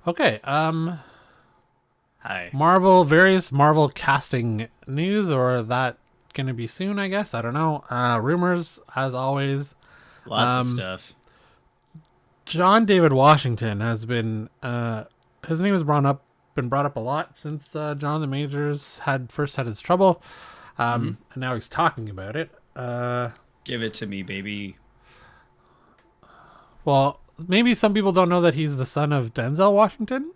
Okay. Hi. Various Marvel casting news, or that gonna be soon, I guess. I don't know. Rumors, as always. Lots of Um, stuff. John David Washington has been his name has been brought up a lot since Jonathan Majors had first had his trouble. Hmm. And now he's talking about it. Give it to me, baby. Well, maybe some people don't know that he's the son of Denzel Washington.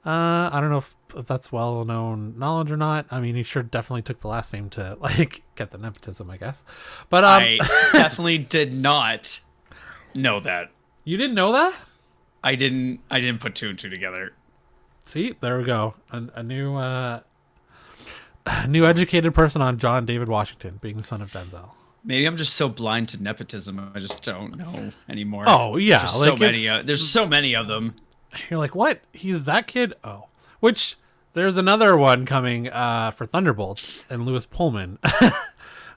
I don't know if that's well known knowledge or not. I mean, he sure definitely took the last name to like get the nepotism, I guess. But I definitely did not know that. you didn't know that? I didn't put two and two together. See, there we go. A new new educated person on John David Washington being the son of Denzel. Maybe I'm just so blind to nepotism. I just don't know anymore. Oh yeah, There's just like so many. There's so many of them. you're like, what? He's that kid? Oh, which there's another one coming for Thunderbolts and Lewis Pullman,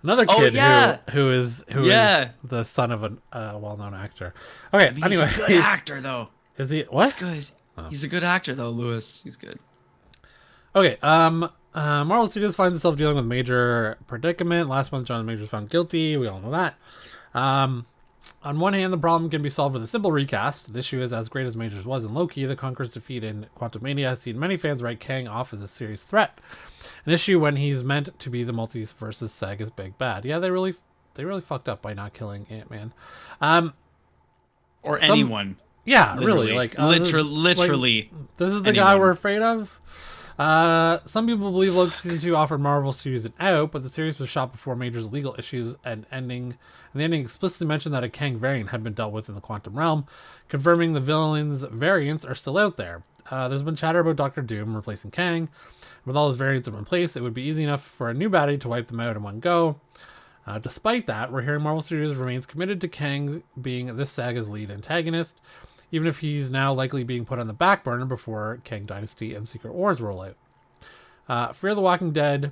another Oh kid yeah. who is Yeah. the son of a well-known actor. Okay, I mean, anyway, he's a good actor though. is he He's what? good. He's a good actor though, Lewis. He's good. Okay, Marvel Studios finds itself dealing with major predicament. Last month, Jonathan Majors found guilty. We all know that. On one hand, the problem can be solved with a simple recast. The issue is, as great as Majors was in Loki, the Conqueror's defeat in Quantumania has seen many fans write Kang off as a serious threat. An issue when he's meant to be the multiverse's Saga's big bad. Yeah, they really fucked up by not killing Ant-Man. Or anyone. Yeah, Literally. really. Like Literally. this is the anyone. guy we're afraid of. Some people believe Loki season 2 offered Marvel Studios an out, but the series was shot before Major's legal issues and ending. And the ending explicitly mentioned that a Kang variant had been dealt with in the quantum realm, confirming the villain's variants are still out there. There's been chatter about Doctor Doom replacing Kang. With all his variants in place, it would be easy enough for a new baddie to wipe them out in one go. Despite that, we're hearing Marvel Studios remains committed to Kang being this saga's lead antagonist, even if he's now likely being put on the back burner before Kang Dynasty and Secret Wars roll out. Fear the Walking Dead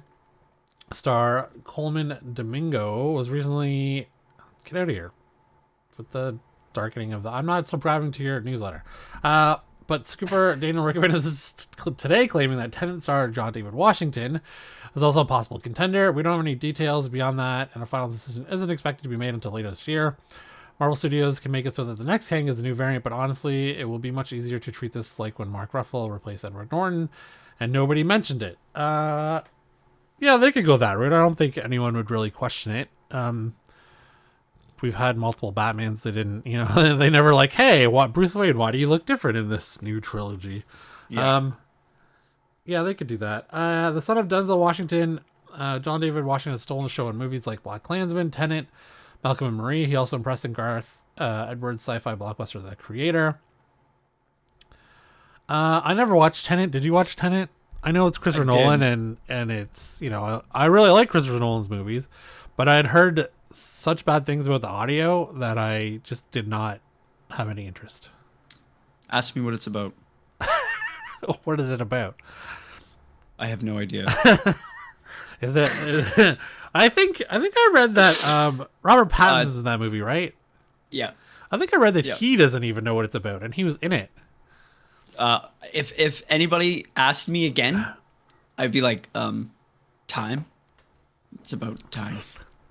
star Coleman Domingo was recently... Get out of here with the darkening of the... I'm not subscribing to your newsletter. But Scooper Daniel Rickman is today claiming that Tenet star John David Washington is also a possible contender. We don't have any details beyond that, and a final decision isn't expected to be made until later this year. Marvel Studios can make it so that the next Kang is a new variant, but honestly, it will be much easier to treat this like when Mark Ruffalo replaced Edward Norton, and nobody mentioned it. Yeah, they could go that route. I don't think anyone would really question it. We've had multiple Batmans. They didn't, they never like, hey, what Bruce Wayne? Why do you look different in this new trilogy? Yeah. Yeah, they could do that. The son of Denzel Washington, John David Washington has stolen the show in movies like BlacKkKlansman, Tenet, Malcolm and Marie. He also impressed in Garth Edwards' sci-fi blockbuster The Creator. I never watched Tenet. Did you watch Tenet? I know it's Christopher Nolan, and it's, I really like Christopher Nolan's movies, but I had heard such bad things about the audio that I just did not have any interest. Ask me what it's about. What is it about? I have no idea. Is it? I think I read that Robert Pattinson's in that movie, right? Yeah. I think I read that Yeah. he doesn't even know what it's about, and he was in it. If anybody asked me again, I'd be like, time. It's about time.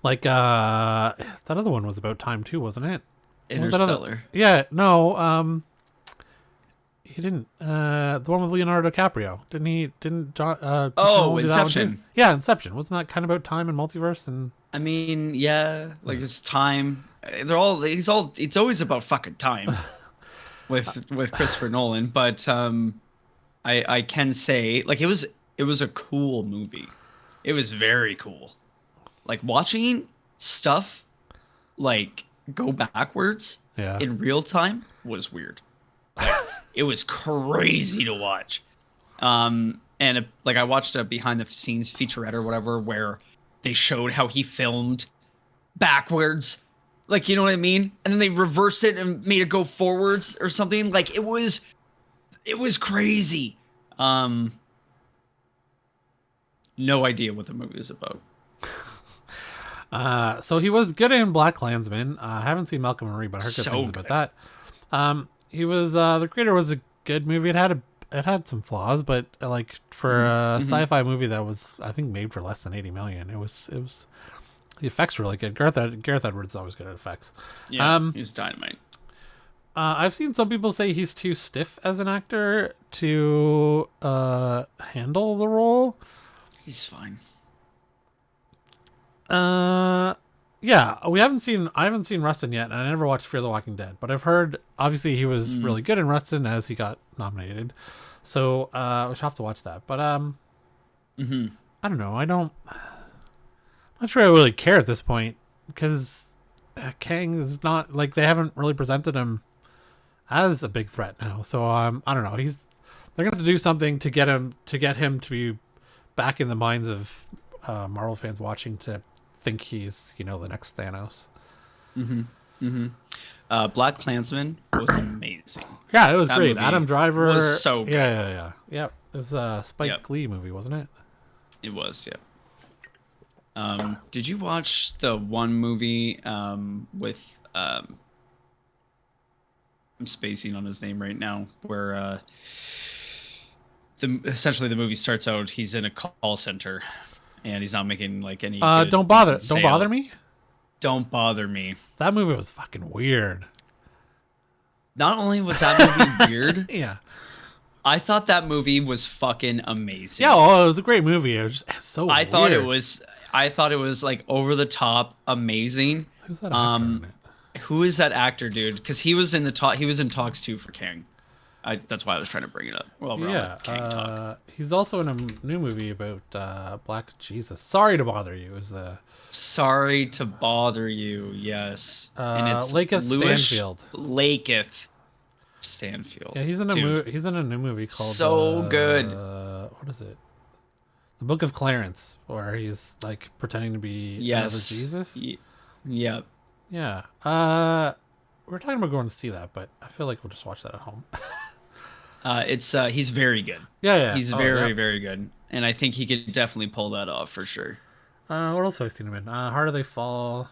Like that other one was about time too, wasn't it? What was that other- Interstellar. Yeah, no. He didn't. The one with Leonardo DiCaprio, didn't he? Didn't John? Christopher Nolan do that one too? Inception. Yeah, Inception. Wasn't that kind of about time and multiverse and? I mean, yeah, like it's time. It's always about fucking time with Christopher Nolan. But I can say like it was a cool movie. It was very cool. Like watching stuff like go backwards Yeah. in real time was weird. Like, it was crazy to watch. Like I watched a behind the scenes featurette or whatever where they showed how he filmed backwards. Like, you know what I mean? And then they reversed it and made it go forwards or something. Like it was crazy. No idea what the movie is about. So he was good in BlacKkKlansman. I haven't seen Malcolm and Marie, but I heard good So things good. about that. He was the creator was good movie. It had some flaws, but like for a sci-fi movie that was, I think, made for less than 80 million, it was the effects were really good. Gareth Edwards is always good at effects. Yeah, he's dynamite. I've seen some people say he's too stiff as an actor to handle the role. He's fine. Yeah, I haven't seen Rustin yet, and I never watched Fear the Walking Dead, but I've heard obviously he was really good in Rustin as he got nominated. So we should have to watch that. But I don't know. I'm not sure I really care at this point because Kang is not like they haven't really presented him as a big threat now. So I don't know. They're gonna have to do something to get him to be back in the minds of Marvel fans watching to think he's the next Thanos. Black Klansman was amazing. Yeah, it was great. Adam Driver was so good. Yeah. It was a Spike Lee movie, wasn't it? It was, yeah. Did you watch the one movie with I'm spacing on his name right now, where essentially the movie starts out, he's in a call center and he's not making like any Don't bother me. Don't Bother Me. That movie was fucking weird. Not only was that movie weird, yeah, I thought that movie was fucking amazing. Yeah, it was a great movie. It was just so weird. I thought it was like over the top amazing. Who's that actor in it? Who is that actor, dude? Because he was in talks too for Kang. That's why I was trying to bring it up. Well, Kang talk. He's also in a new movie about Black Jesus. Sorry to Bother You is the. Sorry to Bother You, yes. And it's Lakeith Stanfield. Lakeith Stanfield. Yeah, he's in a new movie called So good. What is it? The Book of Clarence, where he's like pretending to be another Jesus. Yeah. Yeah. We're talking about going to see that, but I feel like we'll just watch that at home. He's very good. Yeah. He's very good, and I think he could definitely pull that off for sure. What else have I seen him in? Harder They Fall,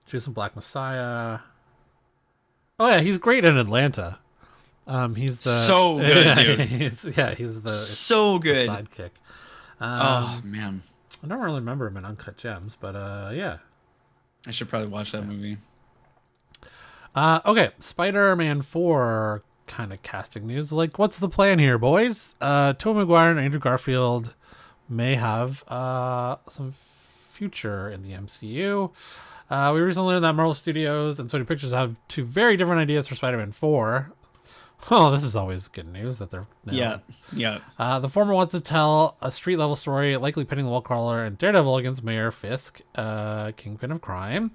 Judas and Black Messiah. Oh yeah, he's great in Atlanta. He's the so good, dude. He's the so good the sidekick. Oh man, I don't really remember him in Uncut Gems, but yeah. I should probably watch that movie. Okay, Spider-Man 4 kind of casting news. Like, what's the plan here, boys? Tobey Maguire and Andrew Garfield may have some future in the MCU. We recently learned that Marvel Studios and Sony Pictures have two very different ideas for Spider-Man 4. Oh, this is always good news that they're Yeah. The former wants to tell a street-level story, likely pitting the Wallcrawler and Daredevil against Mayor Fisk, Kingpin of Crime.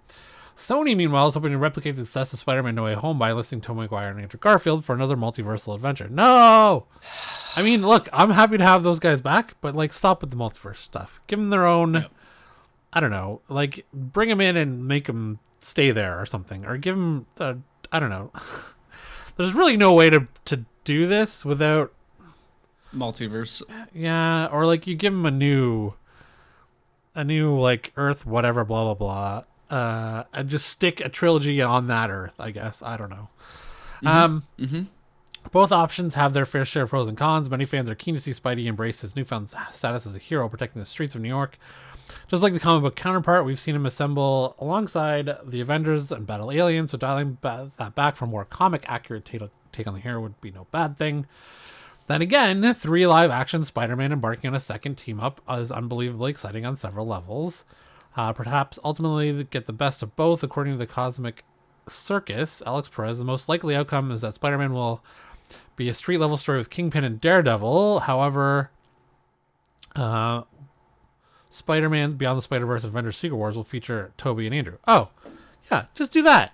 Sony, meanwhile, is hoping to replicate the success of Spider-Man No Way Home by listing Tobey Maguire and Andrew Garfield for another multiversal adventure. No! I mean, look, I'm happy to have those guys back, but, like, stop with the multiverse stuff. Give them their own... Yep. I don't know, like, bring them in and make them stay there or something. Or give them... I don't know. There's really no way to do this without... Multiverse. Yeah, or, like, you give them a new, like, Earth, whatever, blah, blah, blah. And just stick a trilogy on that Earth, I guess. I don't know. Both options have their fair share of pros and cons. Many fans are keen to see Spidey embrace his newfound status as a hero protecting the streets of New York. Just like the comic book counterpart, we've seen him assemble alongside the Avengers and battle aliens, so dialing that back for a more comic-accurate take on the hero would be no bad thing. Then again, 3 live-action Spider-Man embarking on a second team-up is unbelievably exciting on several levels. Perhaps ultimately get the best of both, according to the Cosmic Circus. Alex Perez, the most likely outcome is that Spider-Man will be a street-level story with Kingpin and Daredevil. However, Spider-Man Beyond the Spider-Verse Avengers Secret Wars will feature Tobey and Andrew. Oh, yeah, just do that.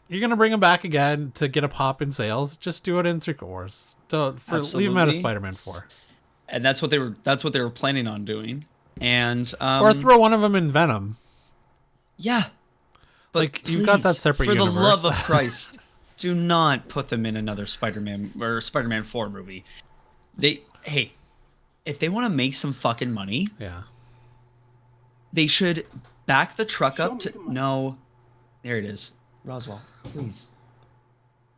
You're going to bring them back again to get a pop in sales. Just do it in Secret Wars. Leave them out of Spider-Man 4. And that's what they were planning on doing. And or throw one of them in Venom. Yeah. But like, please, you've got that separate universe. For the love of Christ, do not put them in another Spider-Man or Spider-Man 4 movie. If they want to make some fucking money, yeah, they should back the truck up to... No. There it is. Roswell, please.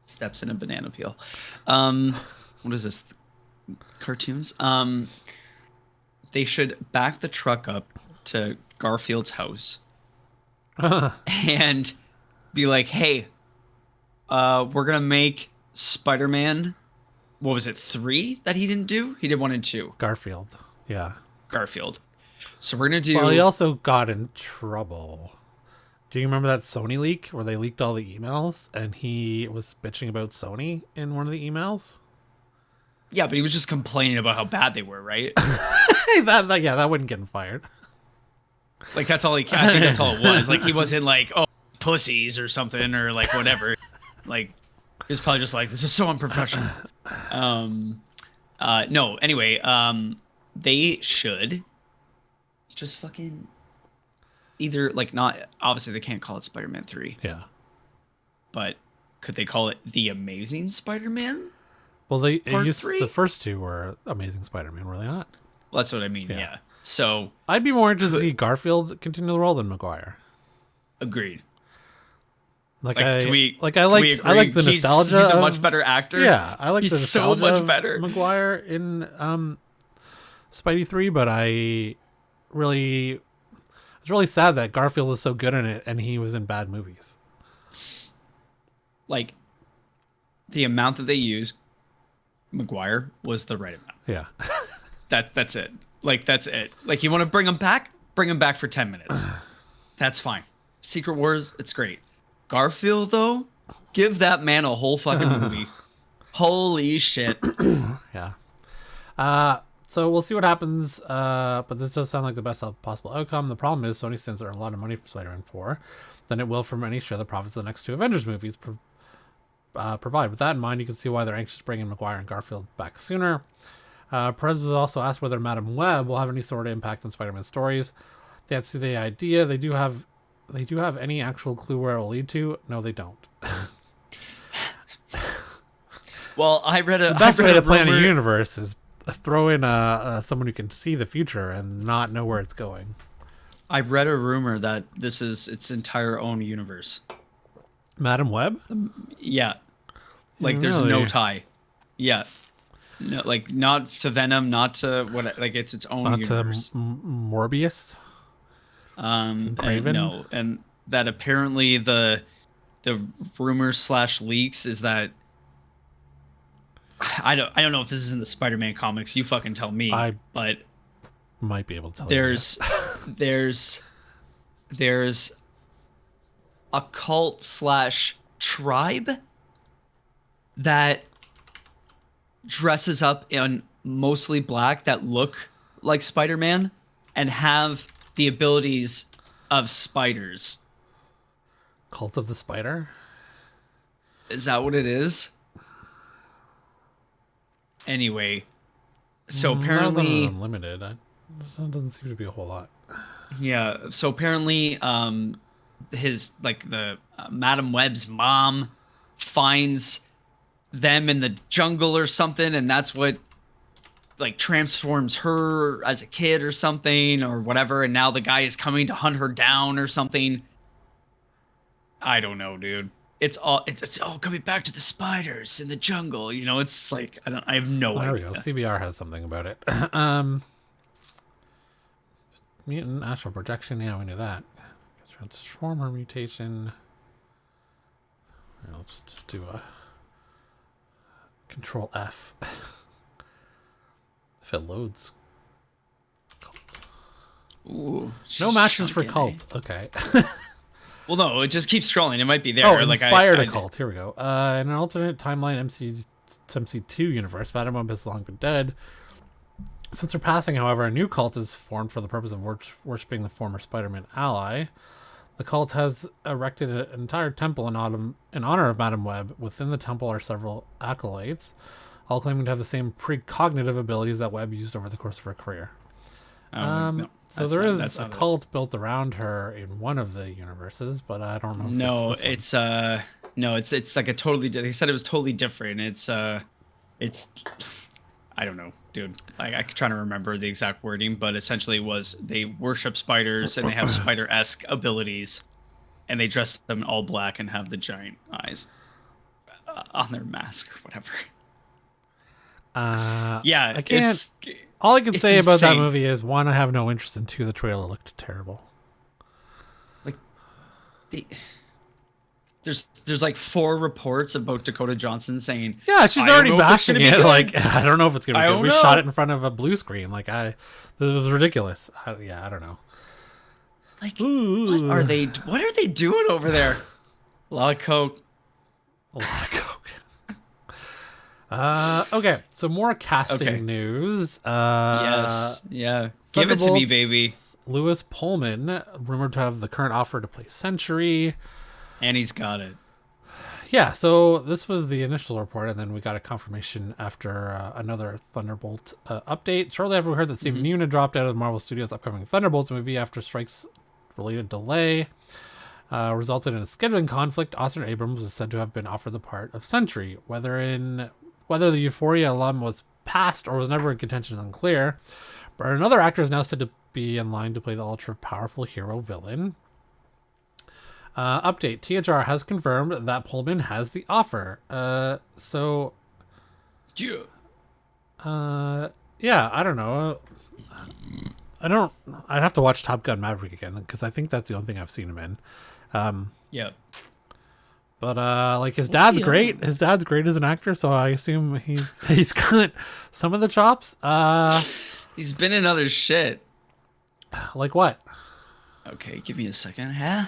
Steps in a banana peel. What is this? Cartoons? They should back the truck up to Garfield's house and be like, hey, we're gonna make Spider-Man. What was it, 3 that he didn't do? He did 1 and 2. Garfield. Yeah. Garfield. So we're gonna do. Well, he also got in trouble. Do you remember that Sony leak where they leaked all the emails and he was bitching about Sony in one of the emails? Yeah, but he was just complaining about how bad they were, right? that wouldn't get him fired. Like that's all I think that's all it was. Like he wasn't like, oh, pussies or something or like whatever. Like he was probably just like, this is so unprofessional. No, anyway, they should just fucking either like not obviously they can't call it Spider-Man 3. Yeah. But could they call it The Amazing Spider-Man? Well, the first 2 were Amazing Spider-Man, were they not? Well, that's what I mean, yeah. So I'd be more interested to see Garfield continue the role than Maguire. Agreed. I like the nostalgia. He's a much better actor. Yeah, I like the nostalgia so much better. Maguire in Spidey 3, but I was really sad that Garfield was so good in it and he was in bad movies. Like the amount that they used Maguire was the right amount. Yeah. That's it. Like that's it. Like you want to bring him back? Bring him back for 10 minutes. That's fine. Secret Wars, it's great. Garfield though, give that man a whole fucking movie. Holy shit. Yeah. So we'll see what happens, but this does sound like the best possible outcome. The problem is Sony stands to earn a lot of money from Spider-Man 4 than it will from any share the profits of the next 2 Avengers movies provide. With that in mind, you can see why they're anxious to bring in Maguire and Garfield back sooner. Perez was also asked whether Madam Web will have any sort of impact on Spider-Man stories. They had to see the idea. They do have any actual clue where it will lead to? No, they don't. Well, the best way to plan a universe is throw in someone who can see the future and not know where it's going. I read a rumor that this is its entire own universe. Madam Web? Yeah. Like there's no tie. Yeah. No, like not to Venom, not to what, like it's its own universe. Not to Morbius? Craven? No, and that apparently the rumors / leaks is that I don't know if this is in the Spider-Man comics. You fucking tell me. But might be able to tell there's a cult / tribe that dresses up in mostly black that look like Spider-Man and have the abilities of spiders. Cult of the Spider? Is that what it is? Anyway, so apparently Unlimited. That doesn't seem to be a whole lot. Yeah, so apparently his like the Madam Web's mom finds them in the jungle or something, and that's what like transforms her as a kid or something or whatever, and now the guy is coming to hunt her down or something. I don't know, dude. It's all coming back to the spiders in the jungle, you know. It's like I have no idea. There we go. CBR has something about it. Mutant astral projection. Yeah, we knew that. Transformer mutation. Let's just do a Control F. If it loads. Cult. Ooh. No matches for cult. Okay. Well, no, it just keeps scrolling. It might be there. Oh, inspired a cult. Here we go. In an alternate timeline MC2 universe, Madam Web has long been dead. Since her passing, however, a new cult is formed for the purpose of worshipping the former Spider-Man ally. The cult has erected an entire temple in honor of Madam Web. Within the temple are several acolytes, all claiming to have the same precognitive abilities that Web used over the course of her career. No, so there is a cult built around her in one of the universes, but I don't know if it's like a totally they said it was totally different. It's I don't know, dude. I'm trying to remember the exact wording, but essentially it was they worship spiders and they have spider-esque abilities, and they dress them all black and have the giant eyes. on their mask or whatever. Yeah, I can't. It's All I can say about that insane. movie is, one, I have no interest, and two, the trailer looked terrible. Like there's like 4 reports about Dakota Johnson saying, Yeah, she's "I don't already know if it's bashing gonna be it. good." Like, I don't know if it's gonna be I good. don't We know. shot it in front of a blue screen. Like, this was ridiculous. I don't know. Like, Ooh. what are they doing over there? A lot of coke. A lot of coke. Okay, so more casting news. Yes. Yeah. Give it to me, baby. Lewis Pullman, rumored to have the current offer to play Sentry. And he's got it. Yeah, so this was the initial report, and then we got a confirmation after another Thunderbolt update. Shortly after we heard that Stephen Yeun had dropped out of Marvel Studios' upcoming Thunderbolts movie after strikes-related delay resulted in a scheduling conflict. Austin Abrams was said to have been offered the part of Sentry. Whether the Euphoria alum was passed or was never in contention is unclear. But another actor is now said to be in line to play the ultra-powerful hero villain. Update. THR has confirmed that Pullman has the offer. Yeah, I don't know. I'd have to watch Top Gun Maverick again, because I think that's the only thing I've seen him in. Yeah. But like, his dad's great. His dad's great as an actor, so I assume he's got some of the chops. He's been in other shit. Like what? Okay, give me a second. Huh?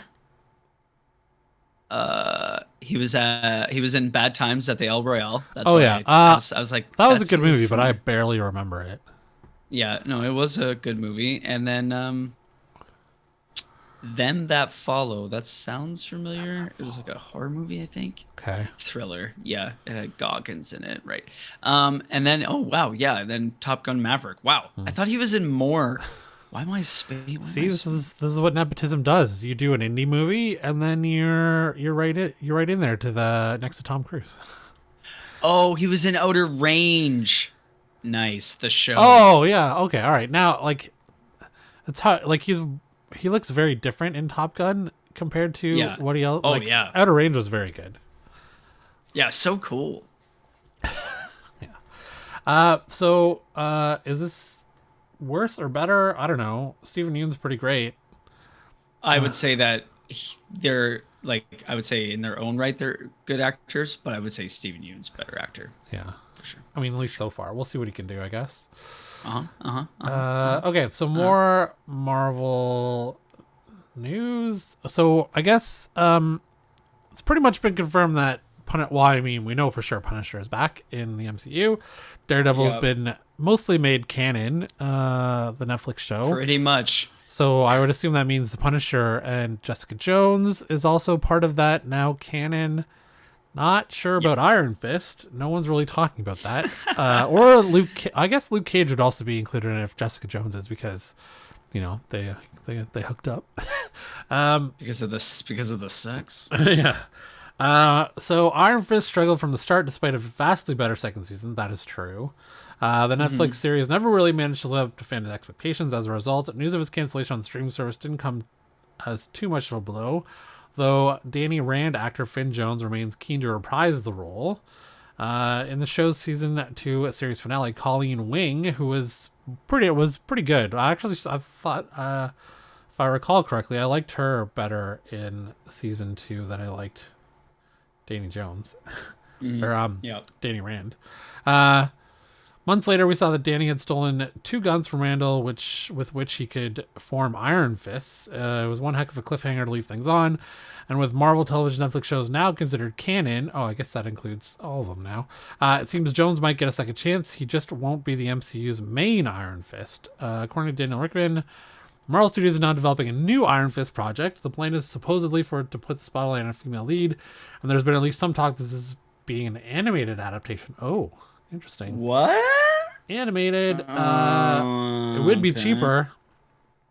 He was in Bad Times at the El Royale. That's yeah. I was like, that was a good movie, but I barely remember it. Yeah, no, it was a good movie. And then Them That Follow. That sounds familiar. It was like a horror movie, I think. Okay. Thriller. Yeah, it had Goggins in it, right? And then and then Top Gun Maverick. Wow, I thought he was in more. Why am I spacing? See, this is what nepotism does. You do an indie movie, and then you're right in there to the next to Tom Cruise. Oh, he was in Outer Range. Nice, the show. Oh yeah, okay, all right. Now, like, it's how, like, he looks very different in Top Gun compared to what he else. Oh like, yeah, Outer Range was very good. Yeah, so cool. Yeah. Is this worse or better? I don't know. Stephen Yeun's pretty great. I would say that they're like, I would say in their own right they're good actors, but I would say Stephen Yeun's better actor. Yeah, for sure. I mean, at least so far. We'll see what he can do, I guess. Okay, so more Marvel news. So I guess it's pretty much been confirmed that we know for sure Punisher is back in the MCU. Daredevil's been mostly made canon, the Netflix show. Pretty much. So I would assume that means the Punisher and Jessica Jones is also part of that now canon. Not sure about Iron Fist. No one's really talking about that. Or Luke. I guess Luke Cage would also be included in it if Jessica Jones is, because, you know, they hooked up. Because of the sex. Yeah. So Iron Fist struggled from the start despite a vastly better second season. That is true. The Netflix series never really managed to live up to fan expectations. As a result, news of its cancellation on the streaming service didn't come as too much of a blow, though Danny Rand actor Finn Jones remains keen to reprise the role. In the show's season 2 series finale, Colleen Wing, who was pretty good. I thought, if I recall correctly, I liked her better in season 2 than I liked Danny Jones. Danny Rand. Months later, we saw that Danny had stolen 2 guns from Randall, with which he could form Iron Fists. It was one heck of a cliffhanger to leave things on. And with Marvel television Netflix shows now considered canon, I guess that includes all of them now, it seems Jones might get a second chance. He just won't be the MCU's main Iron Fist. According to Daniel Rickman, Marvel Studios is now developing a new Iron Fist project. The plan is supposedly to put the spotlight on a female lead, and there's been at least some talk that this is being an animated adaptation. Oh, interesting. What? Animated. It would be cheaper.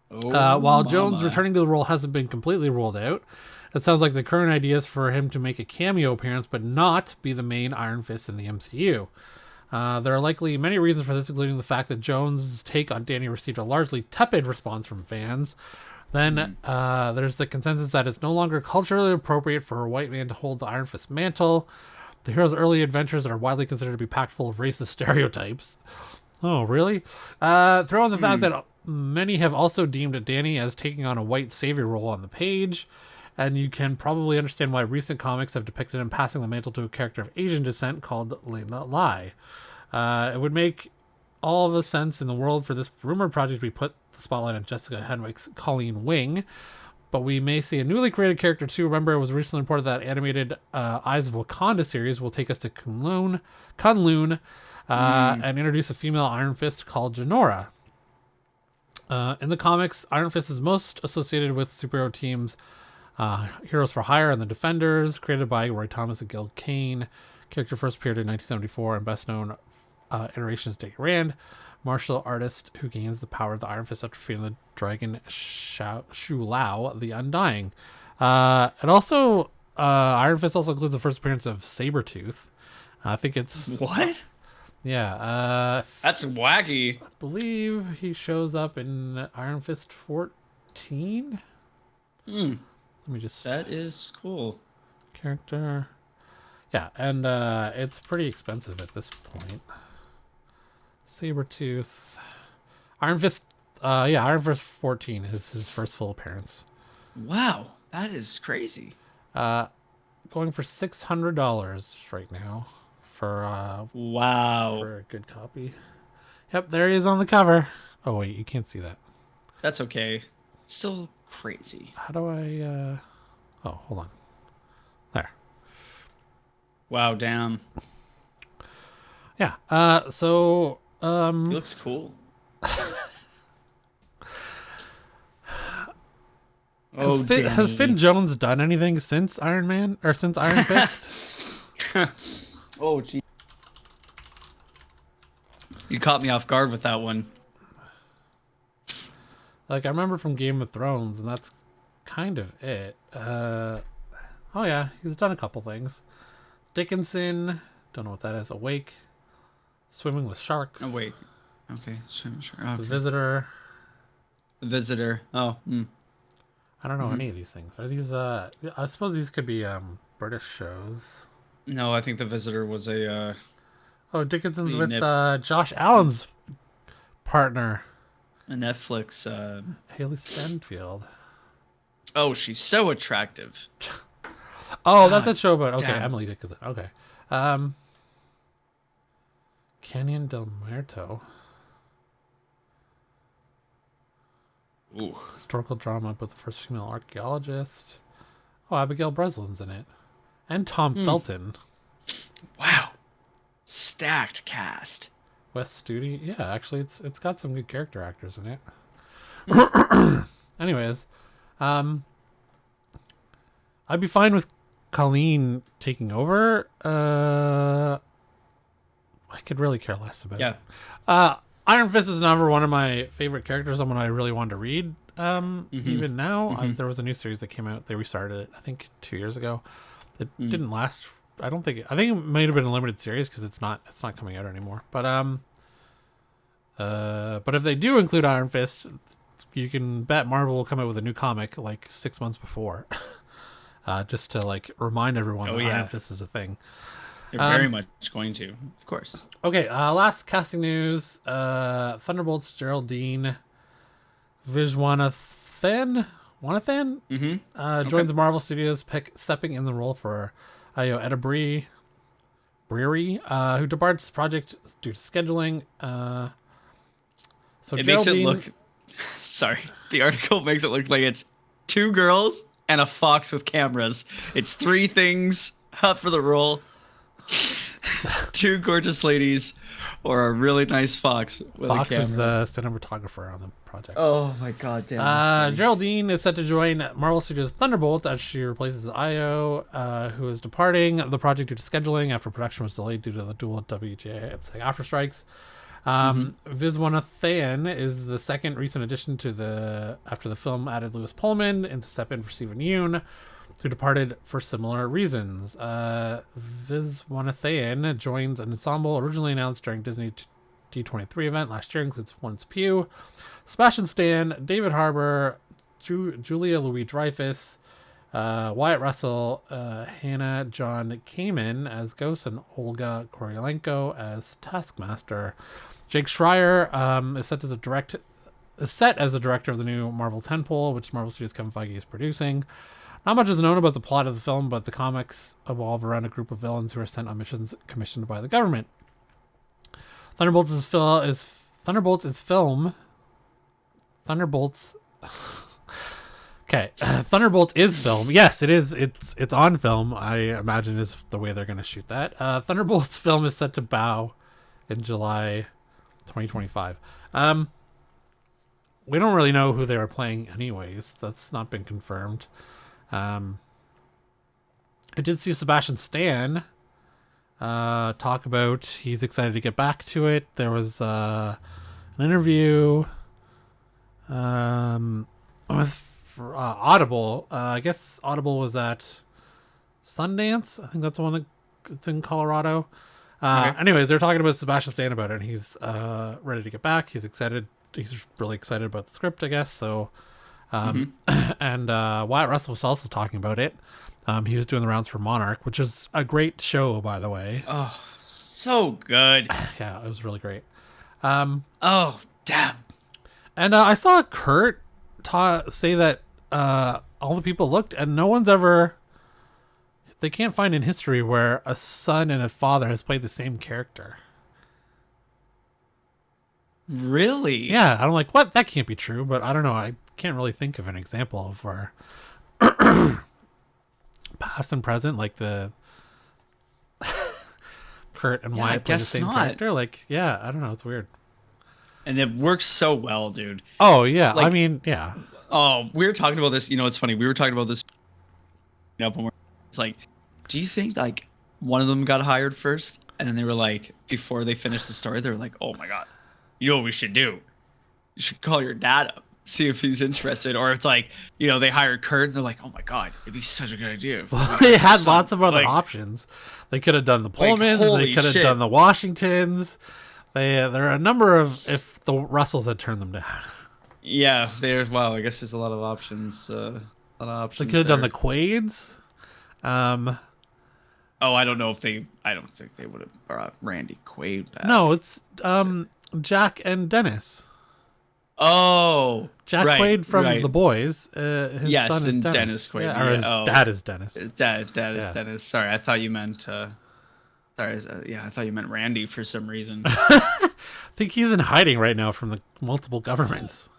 While Jones returning to the role hasn't been completely ruled out, it sounds like the current idea is for him to make a cameo appearance but not be the main Iron Fist in the MCU. There are likely many reasons for this, including the fact that Jones' take on Danny received a largely tepid response from fans. Then there's the consensus that it's no longer culturally appropriate for a white man to hold the Iron Fist mantle. The hero's early adventures are widely considered to be packed full of racist stereotypes. Oh, really? Throw in the fact that many have also deemed Danny as taking on a white savior role on the page, and you can probably understand why recent comics have depicted him passing the mantle to a character of Asian descent called Layla Lai. It would make all the sense in the world for this rumored project to be put the spotlight on Jessica Henwick's Colleen Wing, but we may see a newly created character too. Remember, it was recently reported that animated Eyes of Wakanda series will take us to Kunlun, and introduce a female Iron Fist called Janora. In the comics, Iron Fist is most associated with superhero teams Heroes for Hire and the Defenders, created by Roy Thomas and Gil Kane. Character first appeared in 1974 and best known iterations Dick Rand, martial artist who gains the power of the Iron Fist after defeating the dragon Shu Lao, the Undying. It also Iron Fist also includes the first appearance of Sabretooth. I think it's What? Yeah. That's wacky. I believe he shows up in Iron Fist 14. Let me just. That is cool. Character. Yeah, and it's pretty expensive at this point. Sabretooth. Iron Fist. Iron Fist 14 is his first full appearance. Wow, that is crazy. Going for $600 right now for wow, for a good copy. Yep, there he is on the cover. Oh wait, you can't see that. That's okay. Still crazy. How do I? Oh, hold on. There. Wow, damn. Yeah. So. He looks cool. Has Finn Jones done anything since Iron Man or since Iron Fist? Oh, gee. You caught me off guard with that one. Like, I remember from Game of Thrones, and that's kind of it. Oh yeah, he's done a couple things. Dickinson, don't know what that is. Awake, Swimming with Sharks. Oh wait, okay, swimming shark. The Okay. Visitor. The Visitor. Oh. I don't know any of these things. Are these? I suppose these could be British shows. No, I think The Visitor was a. Oh, Dickinson's The with Josh Allen's partner, A Netflix. Haley Stenfield. Oh, she's so attractive. Oh, that's a show about. Okay, damn. Emily Dickinson. Okay. Canyon del Muerto. Ooh. Historical drama about the first female archaeologist. Oh, Abigail Breslin's in it. And Tom Felton. Wow. Stacked cast. West Studi. Yeah, actually, it's got some good character actors in it. Anyways, I'd be fine with Colleen taking over. I could really care less about it. Iron Fist is never one of my favorite characters, someone I really wanted to read. Even now, there was a new series that came out. They restarted it, I think, 2 years ago. It didn't last. I think it might have been a limited series because it's not coming out anymore. But if they do include Iron Fist, you can bet Marvel will come out with a new comic like 6 months before, just to like remind everyone that Iron Fist is a thing. They're very much going to, of course. Okay, last casting news. Thunderbolts Geraldine Viswanathan joins Marvel Studios, stepping in the role for Ayo Edebri, who departs the project due to scheduling. So It Geraldine, makes it look... Sorry. The article makes it look like it's 2 girls and a fox with cameras. It's 3 things up for the role. 2 gorgeous ladies or a really nice fox with Fox a camera. is the cinematographer on the project. Oh my god, damn. Geraldine is set to join Marvel Studios Thunderbolts as she replaces Io, who is departing the project due to scheduling after production was delayed due to the dual WGA and after strikes. Viswanathan is the second recent addition to after the film added Lewis Pullman and to step in for Stephen Yeun, who departed for similar reasons. Viswanathan joins an ensemble originally announced during Disney D23 event last year, includes Florence Pugh, Sebastian Stan, David Harbour, Julia Louis-Dreyfus, Wyatt Russell, Hannah John Kamen as Ghost, and Olga Koryolenko as Taskmaster. Jake Schreier is set as the director of the new Marvel tentpole, which Marvel Studios Kevin Feige is producing. Not much is known about the plot of the film, but the comics evolve around a group of villains who are sent on missions commissioned by the government. Thunderbolts is film. Thunderbolts. Okay, Thunderbolts is film. Yes, it is. It's on film. I imagine is the way they're going to shoot that. Thunderbolts film is set to bow in July 2025. We don't really know who they were playing anyways. That's not been confirmed. I did see Sebastian Stan talk about he's excited to get back to it. There was an interview with Audible. I guess Audible was at Sundance. I think that's the one that's in Colorado. Okay. Anyways, they're talking about Sebastian Stan about it, and he's ready to get back. He's excited. He's really excited about the script, I guess. So, and Wyatt Russell was also talking about it. He was doing the rounds for Monarch, which is a great show, by the way. Oh, so good. Yeah, it was really great. Oh, damn. And I saw Kurt say that all the people looked, and no one's ever... They can't find in history where a son and a father has played the same character. Really? Yeah, I'm like, what? That can't be true, but I don't know. I can't really think of an example of where past and present, like the Kurt and Wyatt play the same character. Like, yeah, I don't know. It's weird. And it works so well, dude. Oh, yeah. Like, I mean, yeah. Oh, we were talking about this. You know, it's funny. We were talking about this. It's like, do you think like one of them got hired first, and then they were like, before they finished the story, they were like, oh my god, you know what we should do? You should call your dad up, see if he's interested. Or it's like, you know, they hired Kurt, and they're like, oh my god, it'd be such a good idea. They had lots of other options. They could have done the Pullmans. They could have done the Washingtons. There are a number of, if the Russells had turned them down. Yeah, there's, wow, I guess there's a lot of options. They could have done the Quaids. Oh, I don't think they would have brought Randy Quaid back. No, it's Jack and Dennis. Oh, Jack Quaid from The Boys. His son is Dennis Quaid. Yeah, or his dad is Dennis. His dad is Dennis. Sorry, I thought you meant. I thought you meant Randy for some reason. I think he's in hiding right now from the multiple governments.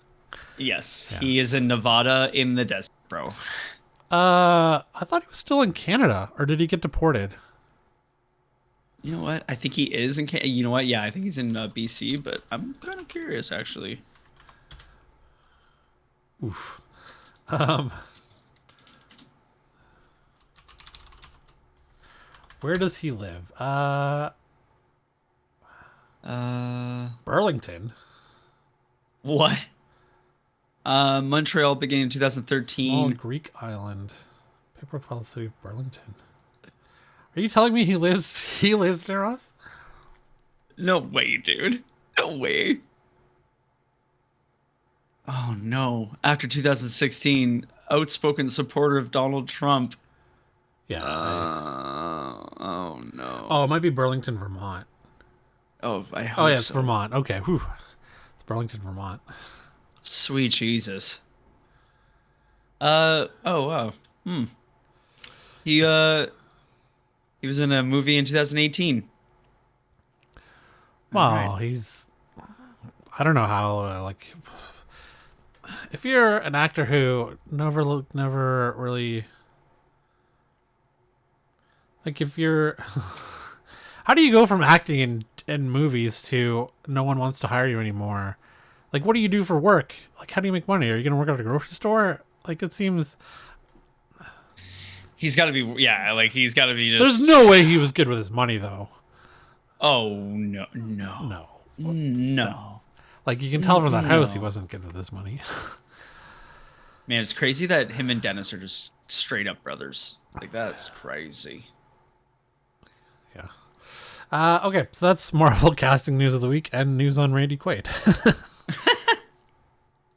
Yes, yeah. He is in Nevada in the desert, bro. I thought he was still in Canada, or did he get deported? You know what? I think he is in Canada. You know what? Yeah, I think he's in BC, but I'm kind of curious, actually. Oof. Where does he live? Burlington. What? Montreal beginning in 2013. Small Greek island. Paper Palace City of Burlington. Are you telling me he lives near us? No way, dude. No way. Oh no. After 2016, outspoken supporter of Donald Trump. Yeah. Oh no. Oh, it might be Burlington, Vermont. Oh, I hope. Oh yeah, it's Vermont. Okay. Whew. It's Burlington, Vermont. Sweet Jesus. Oh wow. He was in a movie in 2018. Well, right. He's... I don't know how, like... If you're an actor who never really... Like, if you're... How do you go from acting in movies to no one wants to hire you anymore? Like, what do you do for work? Like, how do you make money? Are you going to work at a grocery store? Like, it seems... He's got to be... Yeah, like, he's got to be just... There's no way he was good with his money, though. Oh, no. Like, you can tell from that house he wasn't good with his money. Man, it's crazy that him and Dennis are just straight up brothers. Like, that's crazy. Yeah. Okay, so that's Marvel casting news of the week and news on Randy Quaid.